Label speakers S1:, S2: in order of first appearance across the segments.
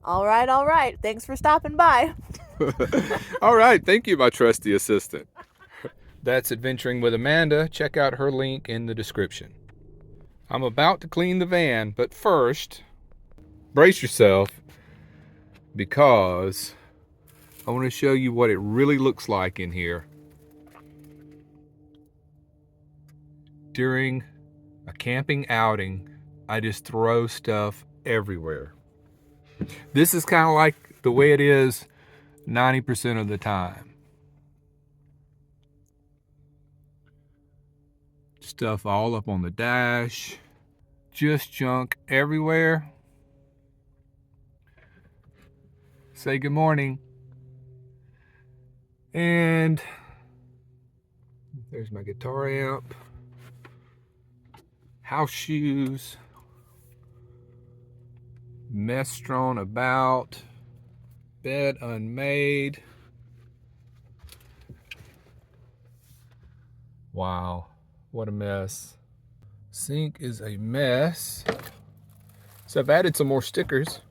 S1: All right. Thanks for stopping by.
S2: All right, thank you, my trusty assistant. That's Adventuring with Amanda. Check out her link in the description. I'm about to clean the van, but first, brace yourself because I want to show you what it really looks like in here during a camping outing. I just throw stuff everywhere. This is kind of like the way it is 90% of the time. Stuff all up on the dash, just junk everywhere. Say good morning. And there's my guitar amp, house shoes, mess strewn about, bed unmade. Wow, what a mess. Sink is a mess. So I've added some more stickers.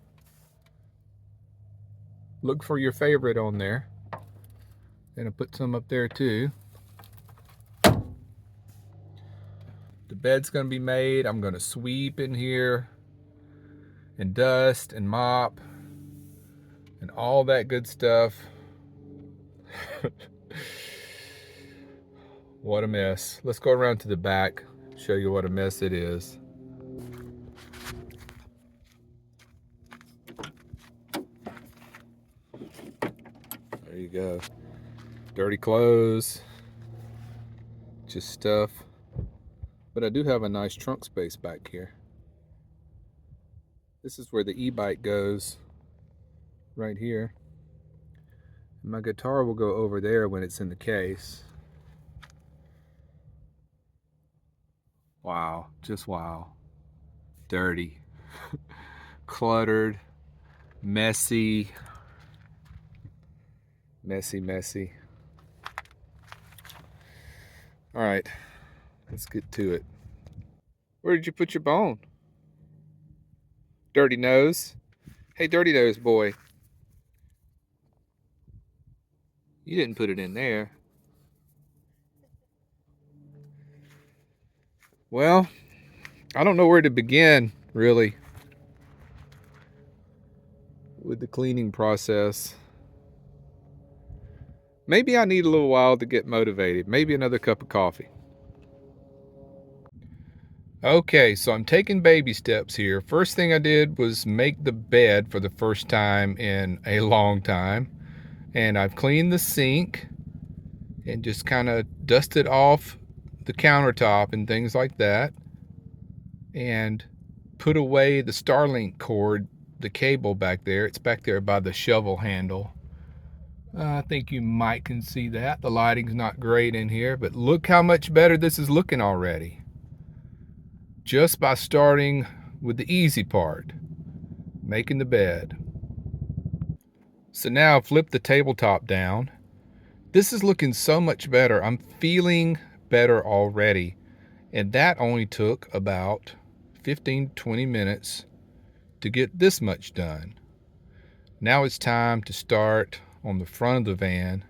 S2: Look for your favorite on there. And I put some up there too. The bed's gonna be made. I'm gonna sweep in here and dust and mop and all that good stuff. What a mess. Let's go around to the back, show you what a mess it is. There you go. Dirty clothes, just stuff. But I do have a nice trunk space back here. This is where the e-bike goes, right here. My guitar will go over there when it's in the case. Wow, just wow. Dirty, cluttered, messy, messy. All right, let's get to it. Where did you put your bone? Dirty nose. Hey, dirty nose boy. You didn't put it in there. Well, I don't know where to begin, really, with the cleaning process. Maybe I need a little while to get motivated. Maybe another cup of coffee. Okay, so I'm taking baby steps here. First thing I did was make the bed for the first time in a long time. And I've cleaned the sink and just kind of dusted off the countertop and things like that. And put away the Starlink cord, the cable back there. It's back there by the shovel handle. I think you might can see that. The lighting's not great in here, but look how much better this is looking already. Just by starting with the easy part, making the bed. So now flip the tabletop down. This is looking so much better. I'm feeling better already. And that only took about 15 to 20 minutes to get this much done. Now it's time to start on the front of the van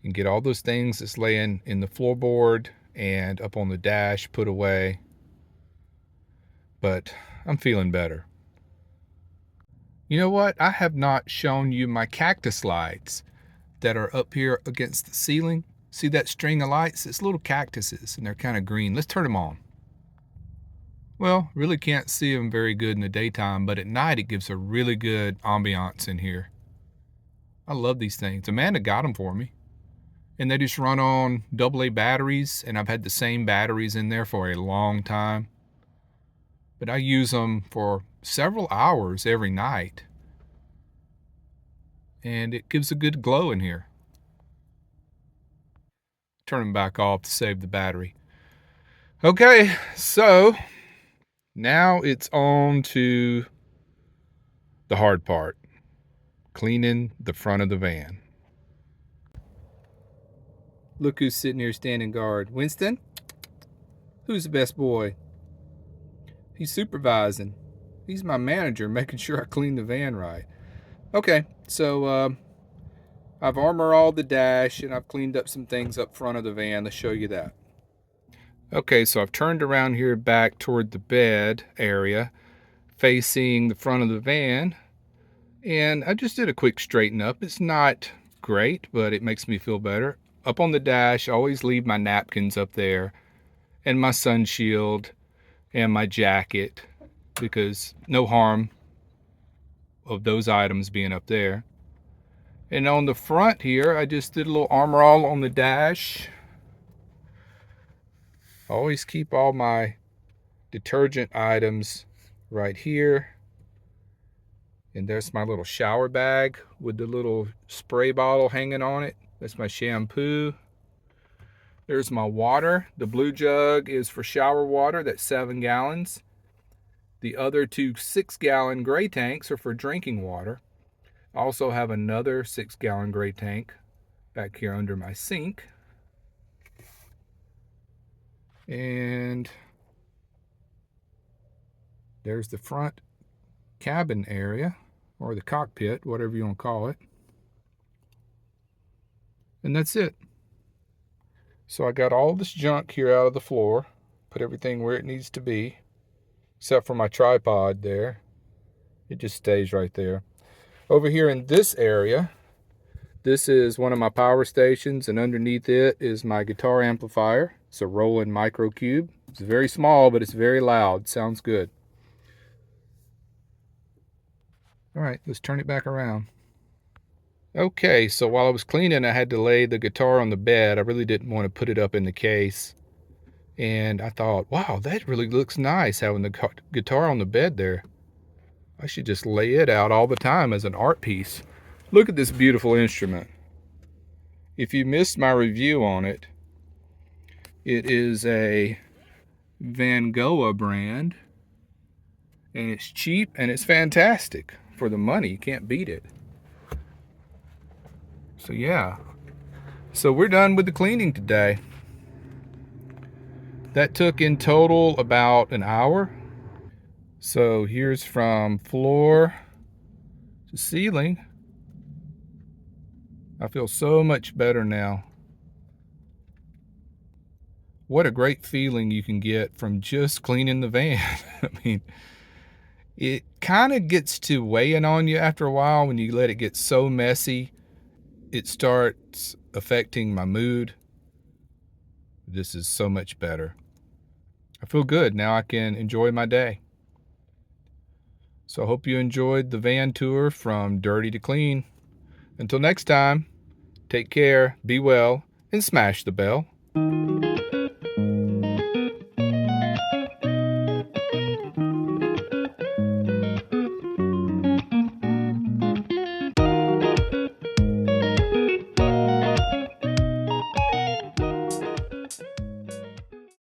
S2: and get all those things that's laying in the floorboard and up on the dash put away. But I'm feeling better. You know what? I have not shown you my cactus lights that are up here against the ceiling. See that string of lights? It's little cactuses and they're kind of green. Let's turn them on. Well, really can't see them very good in the daytime, but at night it gives a really good ambiance in here. I love these things. Amanda got them for me. And they just run on AA batteries, and I've had the same batteries in there for a long time. But I use them for several hours every night. And it gives a good glow in here. Turn them back off to save the battery. Okay, so now it's on to the hard part. Cleaning the front of the van. Look who's sitting here standing guard. Winston? Who's the best boy? He's supervising. He's my manager, making sure I clean the van right. Okay, so I've armor-alled the dash and I've cleaned up some things up front of the van. Let's show you that. Okay, so I've turned around here back toward the bed area, facing the front of the van, and I just did a quick straighten up. It's not great, but it makes me feel better. Up on the dash, I always leave my napkins up there, and my sun shield, and my jacket, because no harm of those items being up there. And on the front here, I just did a little armor all on the dash. I always keep all my detergent items right here. And there's my little shower bag with the little spray bottle hanging on it. That's my shampoo. There's my water. The blue jug is for shower water. That's 7 gallons. The other 2 6-gallon gray tanks are for drinking water. I also have another 6-gallon gray tank back here under my sink. And there's the front cabin area, or the cockpit, whatever you want to call it. And that's it. So I got all this junk here out of the floor, put everything where it needs to be, except for my tripod there. It just stays right there. Over here in this area, this is one of my power stations, and underneath it is my guitar amplifier. It's a Roland Micro Cube. It's very small, but it's very loud. Sounds good. All right, let's turn it back around. Okay, so while I was cleaning, I had to lay the guitar on the bed. I really didn't want to put it up in the case. And I thought, wow, that really looks nice, having the guitar on the bed there. I should just lay it out all the time as an art piece. Look at this beautiful instrument. If you missed my review on it, it is a Van Gogh brand, and it's cheap and it's fantastic for the money. You can't beat it. So yeah, so we're done with the cleaning today. That took in total about an hour. So here's from floor to ceiling. I feel so much better now. What a great feeling you can get from just cleaning the van. I mean, it kind of gets to weighing on you after a while when you let it get so messy. It starts affecting my mood. This is so much better. I feel good. Now I can enjoy my day. So I hope you enjoyed the van tour from dirty to clean. Until next time, take care, be well, and smash the bell.